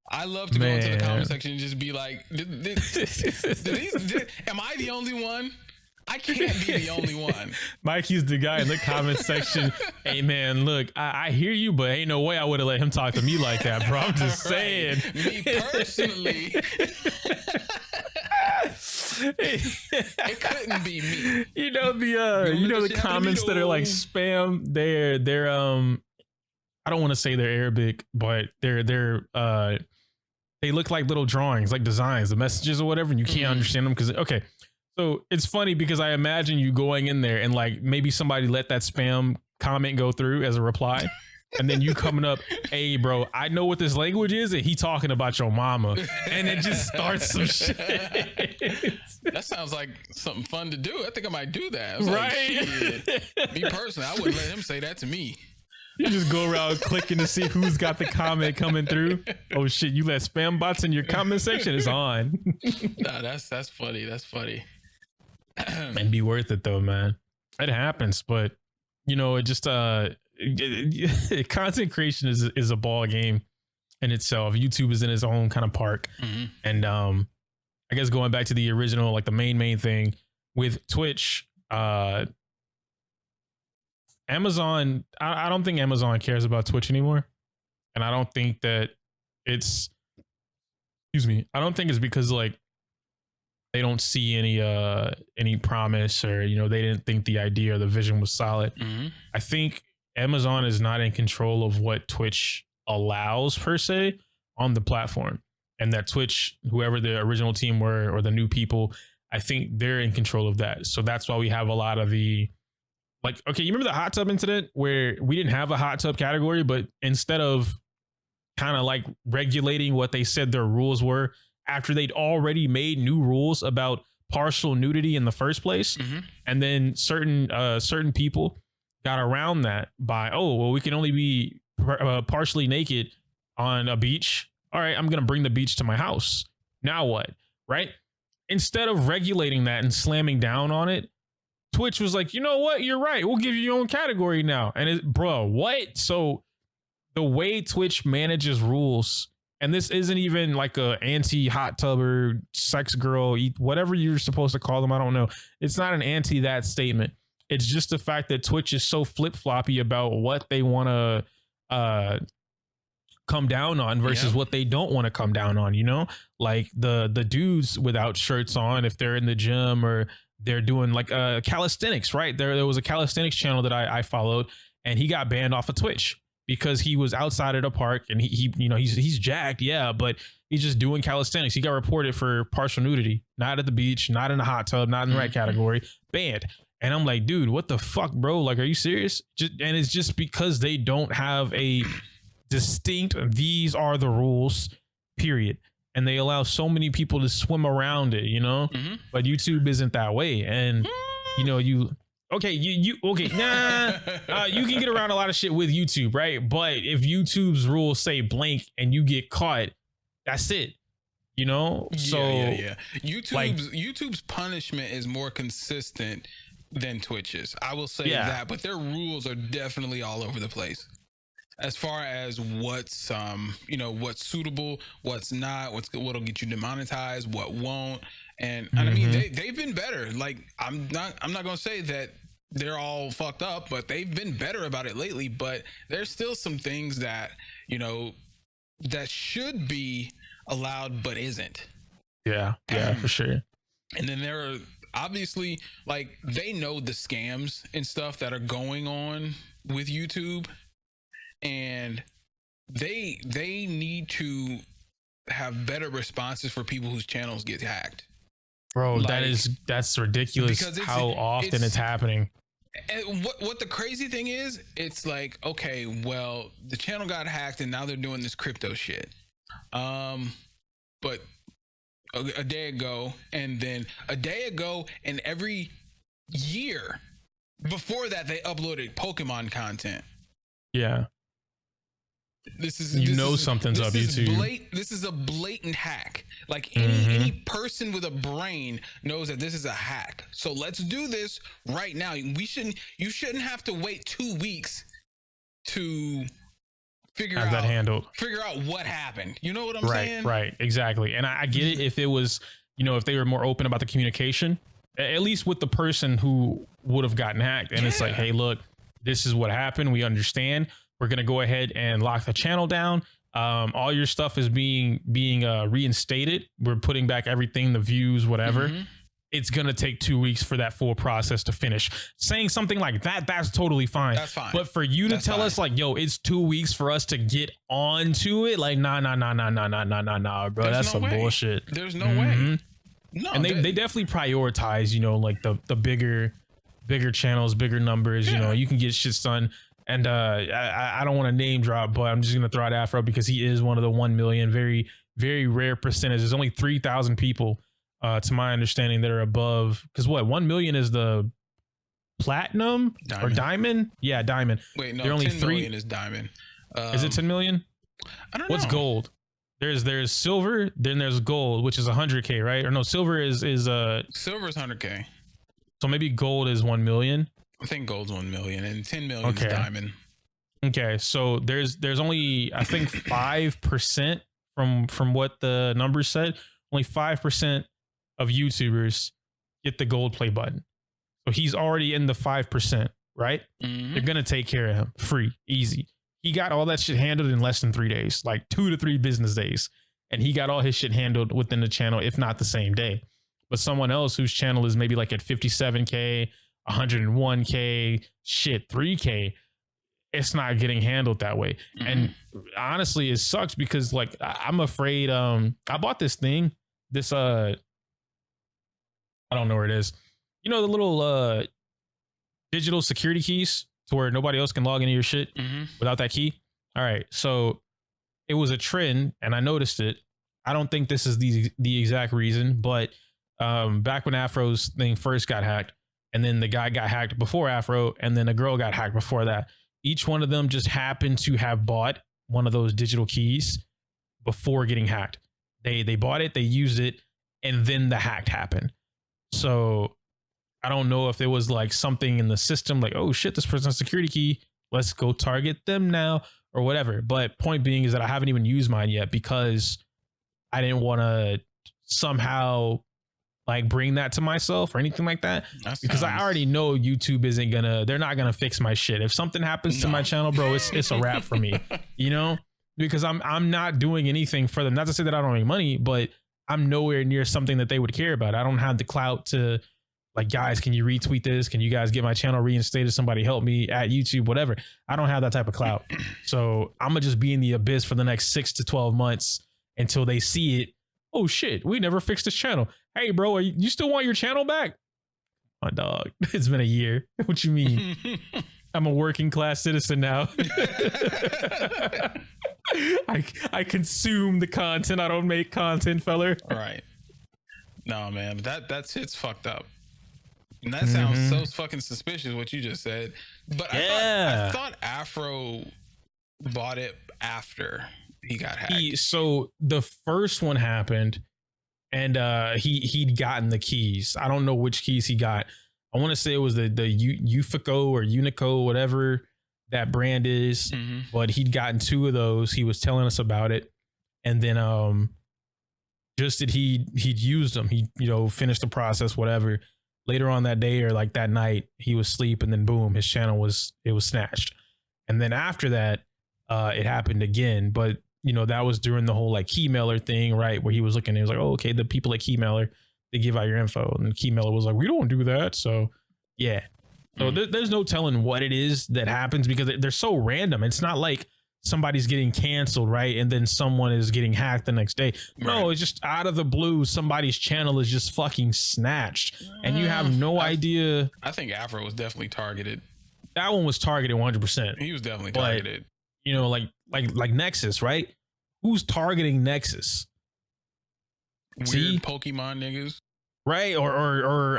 I love to go into the comment section and just be like, am I the only one? I can't be the only one. Mikey's the guy in the comment section. Hey man, look, I hear you, but ain't no way I would have let him talk to me like that, bro. I'm just saying. Me personally. It couldn't be me. You know the comments that are like spam. They're I don't want to say they're Arabic, but they're they look like little drawings, like designs, the messages or whatever, and you can't understand them because okay. So it's funny because I imagine you going in there and like maybe somebody let that spam comment go through as a reply. And then you coming up, hey, bro, I know what this language is, and he talking about your mama. And it just starts some shit. That sounds like something fun to do. I think I might do that. Right? Like, me personally, I wouldn't let him say that to me. You just go around clicking to see who's got the comment coming through. Oh, shit, you let spam bots in your comment section? It's on. Nah, that's funny. That's funny. And be worth it, though, man. It happens, but, you know, it just... content creation is a ball game in itself. YouTube is in its own kind of park. And I guess going back to the original, like the main thing with Twitch, Amazon, I don't think Amazon cares about Twitch anymore. And I don't think that it's, I don't think it's because like they don't see any promise, or, you know, they didn't think the idea or the vision was solid. I think Amazon is not in control of what Twitch allows per se on the platform, and that Twitch, whoever the original team were or the new people, I think they're in control of that. So that's why we have a lot of the, like, okay, you remember the hot tub incident where we didn't have a hot tub category, but instead of kind of like regulating what they said their rules were after they'd already made new rules about partial nudity in the first place, and then certain people got around that by, oh, well, we can only be partially naked on a beach. All right, I'm going to bring the beach to my house. Now what? Right? Instead of regulating that and slamming down on it, Twitch was like, you know what? You're right. We'll give you your own category now. And bro, what? So the way Twitch manages rules, and this isn't even like a anti-hot tubber, sex girl, whatever you're supposed to call them. I don't know. It's not an anti that statement. It's just the fact that Twitch is so flip-floppy about what they want to come down on versus what they don't want to come down on, you know? Like the dudes without shirts on, if they're in the gym or they're doing like calisthenics, right? There was a calisthenics channel that I followed, and he got banned off of Twitch because he was outside at a park, and he you know, he's jacked, yeah, but he's just doing calisthenics. He got reported for partial nudity, not at the beach, not in the hot tub, not in the right category, banned. And I'm like, dude, what the fuck, bro? Like, are you serious? And it's just because they don't have a distinct, these are the rules, period. And they allow so many people to swim around it, you know? But YouTube isn't that way. And, you know, you can get around a lot of shit with YouTube, right? But if YouTube's rules say blank and you get caught, that's it. You know? So YouTube's punishment is more consistent than Twitch's. I will say that, but their rules are definitely all over the place as far as what's what's suitable, what's not, what'll get you demonetized, what won't. And I mean, they've been better. Like, I'm not gonna say that they're all fucked up, but they've been better about it lately. But there's still some things that, you know, that should be allowed but isn't. Yeah, for sure. And then there are obviously, like, they know the scams and stuff that are going on with YouTube, and they need to have better responses for people whose channels get hacked. Bro, Like, that's ridiculous because how often it's happening. And what the crazy thing is, it's like, okay, well, the channel got hacked and now they're doing this crypto shit. But a day ago, and then a day ago, and every year before that, they uploaded Pokemon content. Yeah. Something's up, YouTube. This is a blatant hack. Like any person with a brain knows that this is a hack. So let's do this right now. You shouldn't have to wait 2 weeks to figure out what happened. You know what I'm saying? Right, exactly. And I get it if it was, if they were more open about the communication, at least with the person who would have gotten hacked. And it's like, hey, look, this is what happened. We understand. We're going to go ahead and lock the channel down. All your stuff is being reinstated. We're putting back everything, the views, whatever. It's going to take 2 weeks for that full process to finish. Saying something like that, that's totally fine. That's fine. But for you to tell us like, yo, it's 2 weeks for us to get onto it. Like, nah, bro. That's some bullshit. There's no way. No, and they definitely prioritize, like the bigger channels, bigger numbers, you can get shit done. And I don't want to name drop, but I'm just going to throw out Afro because he is one of the 1 million, very, very rare percentage. There's only 3,000 people, to my understanding, that are above. Because 1 million is the platinum or diamond? Yeah, diamond. Wait, no, there are only 10 million is diamond. Is it 10 million? I don't know. What's gold? There's silver, then there's gold, which is 100K, right? Or no, silver is silver is 100K. So maybe gold is 1 million. I think gold's 1 million and 10 million is diamond. Okay, so there's only, I think, 5% from what the numbers said. Only 5% of YouTubers get the gold play button. So he's already in the 5%, right? They're gonna take care of him, free, easy. He got all that shit handled in less than 3 days, like 2 to 3 business days, and he got all his shit handled within the channel, if not the same day. But someone else whose channel is maybe like at 57K. 101K, 3K, it's not getting handled that way. And honestly, it sucks because like I'm afraid I bought this thing, I don't know where it is. The little digital security keys to where nobody else can log into your shit without that key. All right, so it was a trend and I noticed it. I don't think this is the exact reason, but back when Afro's thing first got hacked, and then the guy got hacked before Afro, and then a girl got hacked before that. Each one of them just happened to have bought one of those digital keys before getting hacked. They bought it, they used it, and then the hack happened. So I don't know if there was like something in the system, like, oh shit, this person has a security key, let's go target them now, or whatever. But point being is that I haven't even used mine yet because I didn't want to somehow like bring that to myself or anything like that, because I already know YouTube they're not gonna fix my shit. If something happens to my channel, bro, it's a wrap for me, because I'm not doing anything for them. Not to say that I don't make money, but I'm nowhere near something that they would care about. I don't have the clout to like, guys, can you retweet this? Can you guys get my channel reinstated? Somebody help me at YouTube, whatever. I don't have that type of clout. So I'm gonna just be in the abyss for the next 6 to 12 months until they see it. Oh shit, we never fixed this channel. Hey bro, you still want your channel back? My dog, it's been a year. What you mean? I'm a working class citizen now. I consume the content. I don't make content, feller. All right. No, man, that shit's fucked up. And that sounds so fucking suspicious what you just said. But I thought Afro bought it after he got hacked. So the first one happened, and he'd gotten the keys. I don't know which keys he got. I want to say it was the Ufiko or Unico, whatever that brand is. But he'd gotten 2 of those. He was telling us about it, and then just that he'd used them. He finished the process, whatever. Later on that day or like that night, he was asleep, and then boom, his channel was snatched. And then after that, it happened again, but that was during the whole like Keymailer thing, right? Where he was looking, he was like, oh, okay, the people at Keymailer, they give out your info, and Keymailer was like, we don't do that. So yeah, so there's no telling what it is that happens because they're so random. It's not like somebody's getting canceled, right? And then someone is getting hacked the next day. No, it's just out of the blue. Somebody's channel is just fucking snatched, and you have no idea. I think Afro was definitely targeted. That one was targeted 100%. He was definitely targeted. You know, like Nexus, right? Who's targeting Nexus? Weird Pokemon niggas, right? Or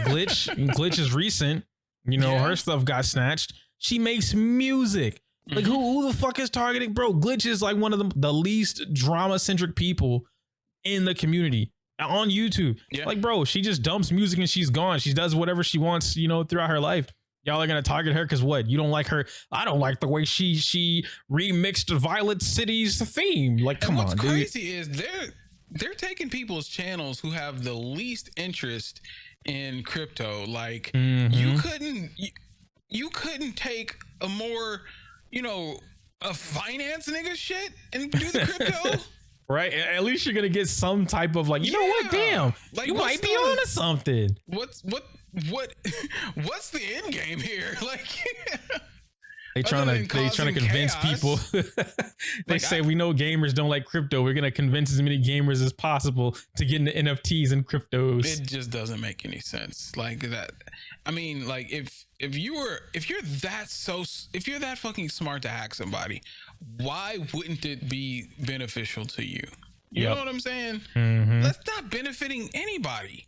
Glitch. Glitch is recent. You know, her stuff got snatched. She makes music. Like who the fuck is targeting, bro? Glitch is like one of the least drama centric people in the community on YouTube. Yeah. Like, bro, she just dumps music and she's gone. She does whatever she wants, you know, throughout her life. Y'all are gonna target her because what? You don't like her? I don't like the way she remixed Violet City's theme. Like, come on, dude. What's crazy is they're taking people's channels who have the least interest in crypto. Like, you couldn't take a more, you know, a finance nigga shit and do the crypto. Right. At least you're gonna get some type of like, you know what? Damn, like, you might be onto something. What's the end game here? Like, they trying to convince people. They say we know gamers don't like crypto. We're gonna convince as many gamers as possible to get into NFTs and cryptos. It just doesn't make any sense. Like that. I mean, like if you're that fucking smart to hack somebody, why wouldn't it be beneficial to you? You know what I'm saying? That's not benefiting anybody.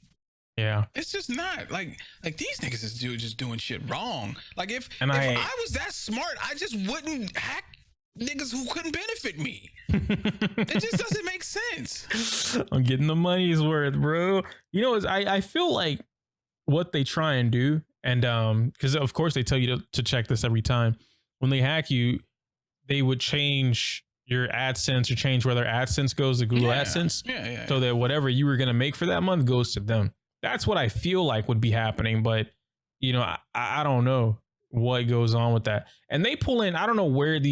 Yeah, it's just not like these niggas is just doing shit wrong. Like if I was that smart, I just wouldn't hack niggas who couldn't benefit me. It just doesn't make sense. I'm getting the money's worth, bro. You know, I feel like what they try and do, and because of course they tell you to check this every time when they hack you, they would change your AdSense or change where their AdSense goes to Google AdSense, so that whatever you were gonna make for that month goes to them. That's what I feel like would be happening, but you know, I don't know what goes on with that. And they pull in, I don't know where it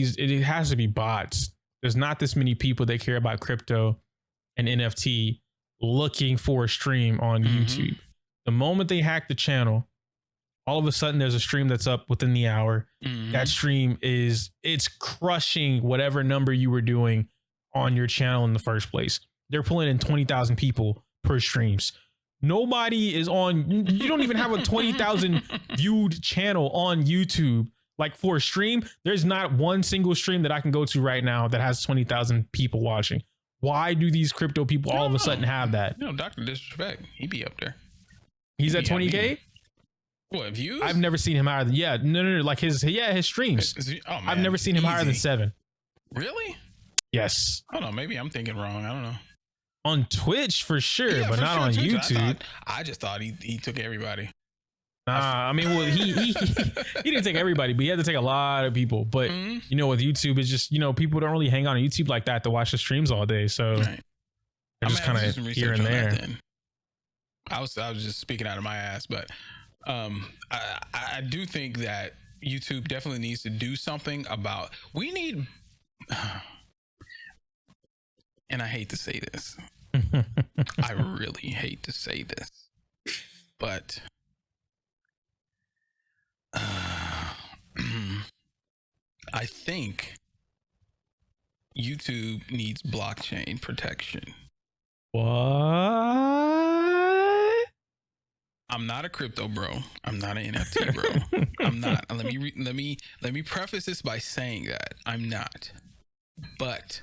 has to be bots. There's not this many people that care about crypto and NFT looking for a stream on YouTube. The moment they hack the channel, all of a sudden there's a stream that's up within the hour. That stream it's crushing whatever number you were doing on your channel in the first place. They're pulling in 20,000 people per streams. Nobody is on. You don't even have a 20,000 viewed channel on YouTube. Like for a stream, there's not one single stream that I can go to right now that has 20,000 people watching. Why do these crypto people all of a sudden have that? You know, Dr. Disrespect, he be up there. He's at 20K. What, views? I've never seen him higher than no, like his streams. I've never seen him higher than 7. Really? Yes. Hold on, maybe I'm thinking wrong. I don't know. On Twitch for sure, but not on YouTube. I just thought he took everybody. I mean, well, he didn't take everybody, but he had to take a lot of people. But you know, with YouTube, it's just, you know, people don't really hang on YouTube like that to watch the streams all day. So they're just kind of here and there. I was just speaking out of my ass, but I do think that YouTube definitely needs to do something about. We need, and I hate to say this. I really hate to say this, but I think YouTube needs blockchain protection. What? I'm not a crypto bro. I'm not an NFT bro. I'm not. Let me preface this by saying that I'm not. But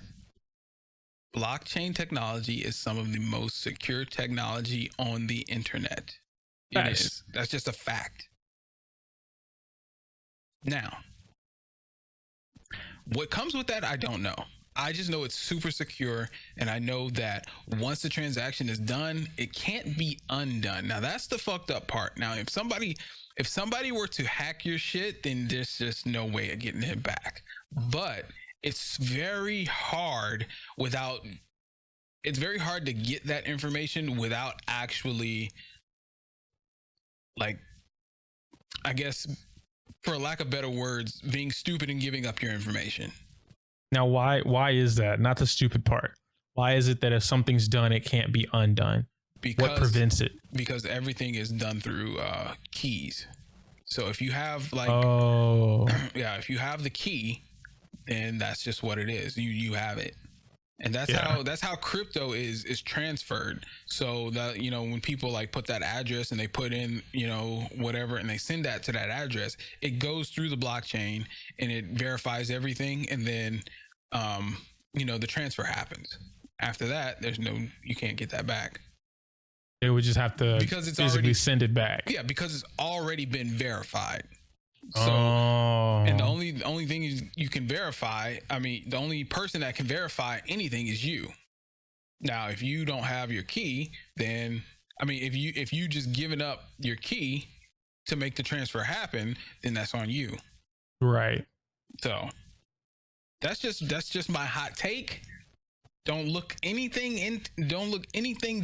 blockchain technology is some of the most secure technology on the internet. It is. That's just a fact. Now, what comes with that, I don't know. I just know it's super secure, and I know that once the transaction is done, it can't be undone. Now, that's the fucked up part. Now, if somebody were to hack your shit, then there's just no way of getting it back. But it's very hard to get that information without actually, like, I guess, for lack of better words, being stupid and giving up your information. Now, why is that? Not the stupid part. Why is it that if something's done, it can't be undone? What prevents it? Because everything is done through keys. So if you have if you have the key, then that's just what it is. You have it. And that's how crypto is transferred. So that, you know, when people like put that address and they put in, you know, whatever, and they send that to that address, it goes through the blockchain and it verifies everything. And then, you know, the transfer happens. After that, you can't get that back. They would just have to because it's physically already, send it back. Yeah, because it's already been verified. So, oh. And the only thing you can verify, I mean, the only person that can verify anything is you. Now, if you don't have your key, then, I mean, if you just given up your key to make the transfer happen, then that's on you. Right. So that's just my hot take. Don't look anything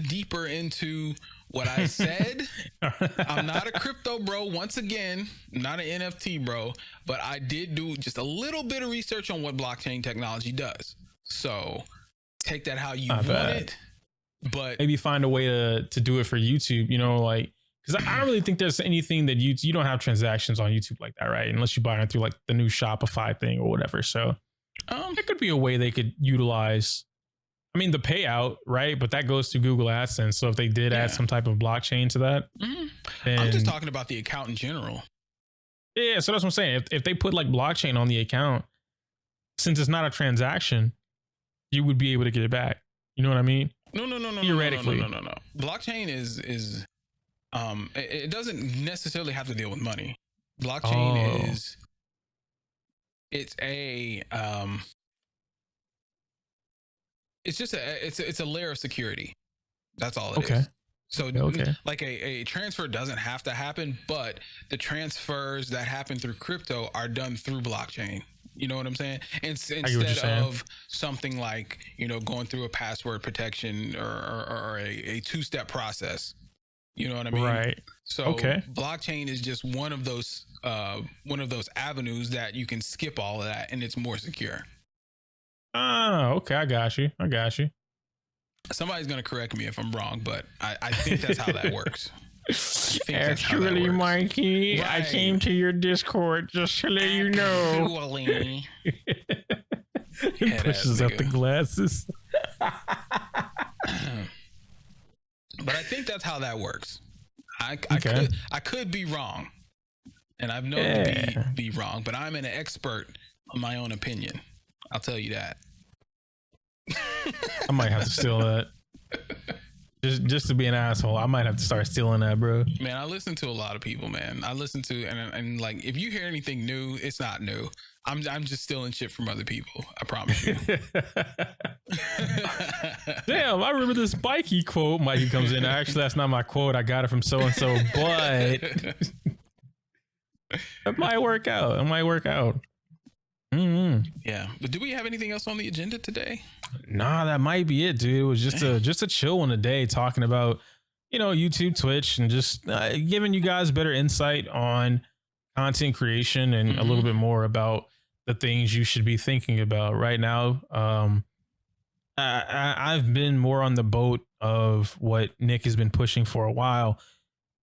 deeper into what I said. I'm not a crypto bro. Once again, not an NFT bro, but I did do just a little bit of research on what blockchain technology does. So take that how you want it, but maybe find a way to do it for YouTube, you know, like, because I don't really think there's anything that you don't have transactions on YouTube like that, right? Unless you buy it through like the new Shopify thing or whatever. So there could be a way they could utilize, I mean, the payout, right? But that goes to Google AdSense. So if they did add some type of blockchain to that, then, I'm just talking about the account in general. Yeah, so that's what I'm saying. If they put like blockchain on the account, since it's not a transaction, you would be able to get it back. You know what I mean? No. Theoretically, no. Blockchain is it doesn't necessarily have to deal with money. Blockchain it's a layer of security. That's all it is. So like a transfer doesn't have to happen, but the transfers that happen through crypto are done through blockchain. You know what I'm saying? Instead of something like, you know, going through a password protection or a two-step process. You know what I mean? Right. So blockchain is just one of those avenues that you can skip all of that and it's more secure. Oh, okay. I got you. Somebody's going to correct me if I'm wrong, but I think that's how that works. Actually, Mikey, right. I came to your Discord just to let you know. He pushes up the glasses. But I think that's how that works. I could be wrong, and I've known to be wrong, but I'm an expert on my own opinion. I'll tell you that. I might have to steal that. Just to be an asshole, I might have to start stealing that, bro. Man, I listen to a lot of people, man. I listen to and like if you hear anything new, it's not new. I'm just stealing shit from other people. I promise you. Damn, I remember this Mikey quote. Mikey comes in. Actually, that's not my quote. I got it from so and so, but it might work out. Mm-hmm. Yeah, but do we have anything else on the agenda today? Nah, that might be it, dude. It was just a chill one today, talking about, you know, YouTube, Twitch, and just giving you guys better insight on content creation and a little bit more about the things you should be thinking about right now. I've been more on the boat of what Nick has been pushing for a while.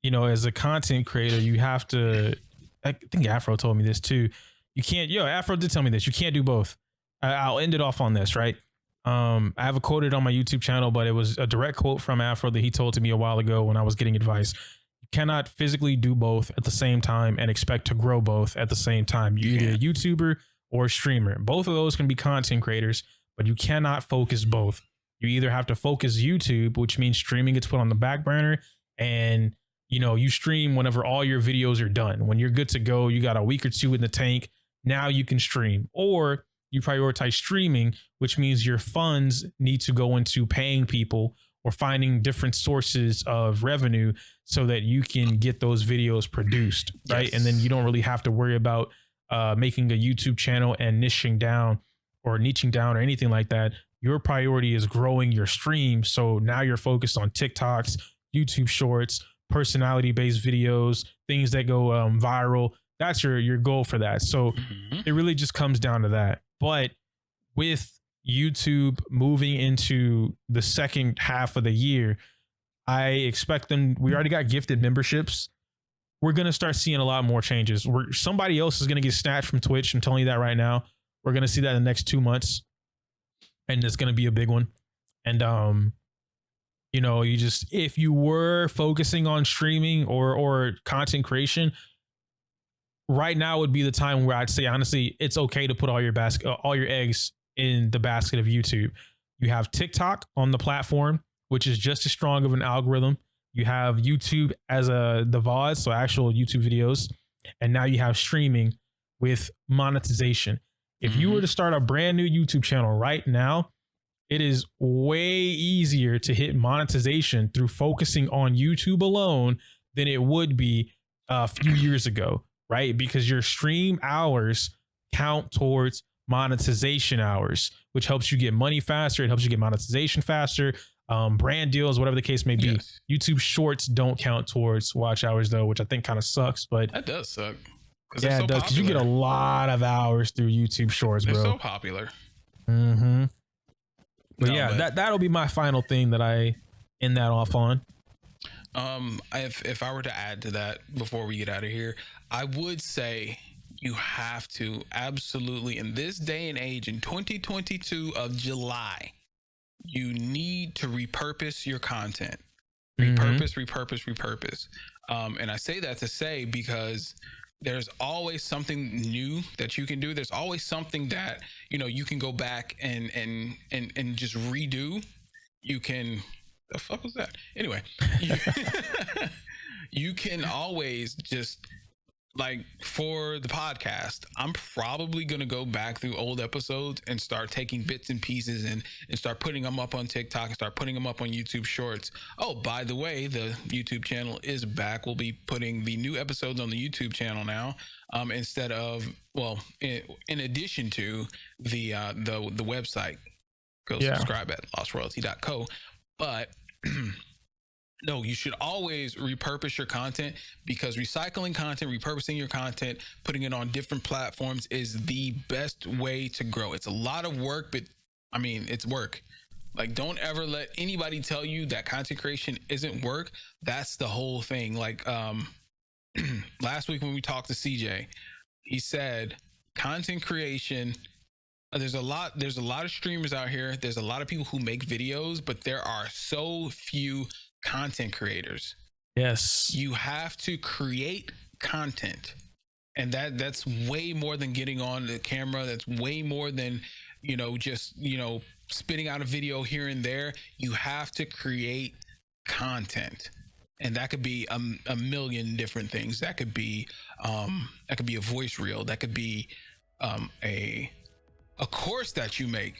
You know, as a content creator, you have to. I think Afro told me this too. You can't, Afro did tell me this. You can't do both. I'll end it off on this, right? I have a quoted on my YouTube channel, but it was a direct quote from Afro that he told to me a while ago when I was getting advice. You cannot physically do both at the same time and expect to grow both at the same time. You're either a YouTuber or a streamer. Both of those can be content creators, but you cannot focus both. You either have to focus YouTube, which means streaming gets put on the back burner, and you know, you stream whenever all your videos are done. When you're good to go, you got a week or two in the tank. Now you can stream, or you prioritize streaming, which means your funds need to go into paying people or finding different sources of revenue so that you can get those videos produced, right? Yes. And then you don't really have to worry about making a YouTube channel and niching down or anything like that. Your priority is growing your stream. So now you're focused on TikToks, YouTube shorts, personality-based videos, things that go viral. That's your goal for that. So it really just comes down to that. But with YouTube moving into the second half of the year, I expect them. We already got gifted memberships. We're going to start seeing a lot more changes. Somebody else is going to get snatched from Twitch. I'm telling you that right now. We're going to see that in the next 2 months. And it's going to be a big one. And, you know, if you were focusing on streaming or content creation, right now would be the time where I'd say, honestly, it's okay to put all your eggs in the basket of YouTube. You have TikTok on the platform, which is just as strong of an algorithm. You have YouTube as the VODs, so actual YouTube videos. And now you have streaming with monetization. If you were to start a brand new YouTube channel right now, it is way easier to hit monetization through focusing on YouTube alone than it would be a few years ago, right? Because your stream hours count towards monetization hours, which helps you get money faster. It helps you get monetization faster. Brand deals, whatever the case may be. Yes. YouTube shorts don't count towards watch hours though, which I think kind of sucks, but that does suck. Yeah, it does, because you get a lot of hours through YouTube shorts, bro. They're so popular. Mm-hmm. But that'll be my final thing that I end that off on. If I were to add to that before we get out of here, I would say you have to absolutely, in this day and age, in 2022 of July, you need to repurpose your content. Repurpose. And I say that to say because there's always something new that you can do. There's always something that, you know, you can go back and just redo. You can, the fuck was that? Anyway, you can always just, like, for the podcast, I'm probably going to go back through old episodes and start taking bits and pieces and start putting them up on TikTok and start putting them up on YouTube Shorts. Oh, by the way, the YouTube channel is back. We'll be putting the new episodes on the YouTube channel now, instead of, well, in addition to the website. Go subscribe at lostroyalty.co. But no, you should always repurpose your content, because recycling content, repurposing your content, putting it on different platforms is the best way to grow. It's a lot of work, but I mean, it's work. Like, don't ever let anybody tell you that content creation isn't work. That's the whole thing. Like, last week when we talked to CJ, he said content creation, there's a lot of streamers out here. There's a lot of people who make videos, but there are so few content creators. Yes, you have to create content, and that's way more than getting on the camera. That's way more than, you know, just, you know, spitting out a video here and there. You have to create content, and that could be a million different things. That could be a voice reel. That could be a course that you make.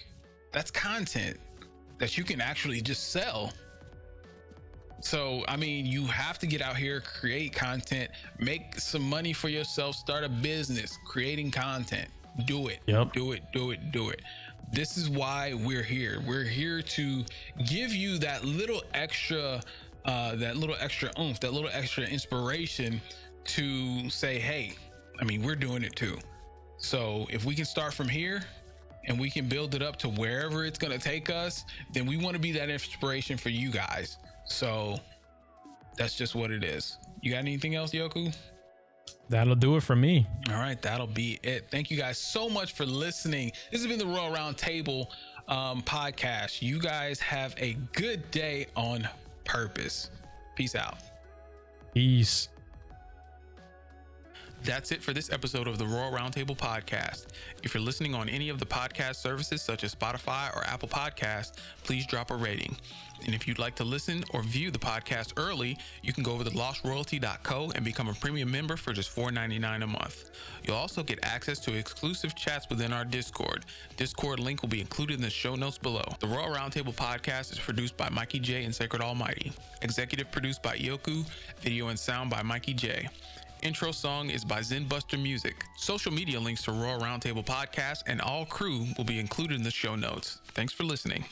That's content that you can actually just sell. So, I mean, you have to get out here, create content, make some money for yourself, start a business, creating content. Do it. Yep. Do it. This is why we're here. We're here to give you that little extra oomph, that little extra inspiration to say, hey, I mean, we're doing it too. So if we can start from here and we can build it up to wherever it's going to take us, then we want to be that inspiration for you guys. So that's just what it is. You got anything else, Iyokuu? That'll do it for me. All right, that'll be it. Thank you guys so much for listening. This has been the Royal Roundtable podcast. You guys have a good day on purpose. Peace out. Peace. That's it for this episode of the Royal Roundtable Podcast. If you're listening on any of the podcast services such as Spotify or Apple Podcasts, please drop a rating. And if you'd like to listen or view the podcast early, you can go over to lostroyalty.co and become a premium member for just $4.99 a month. You'll also get access to exclusive chats within our Discord. Discord link will be included in the show notes below. The Royal Roundtable Podcast is produced by Mikey J and Sacred Almighty. Executive produced by Iyokuu. Video and sound by Mikey J. Intro song is by Zenbuster Music. Social media links to Royal Roundtable Podcast and all crew will be included in the show notes. Thanks for listening.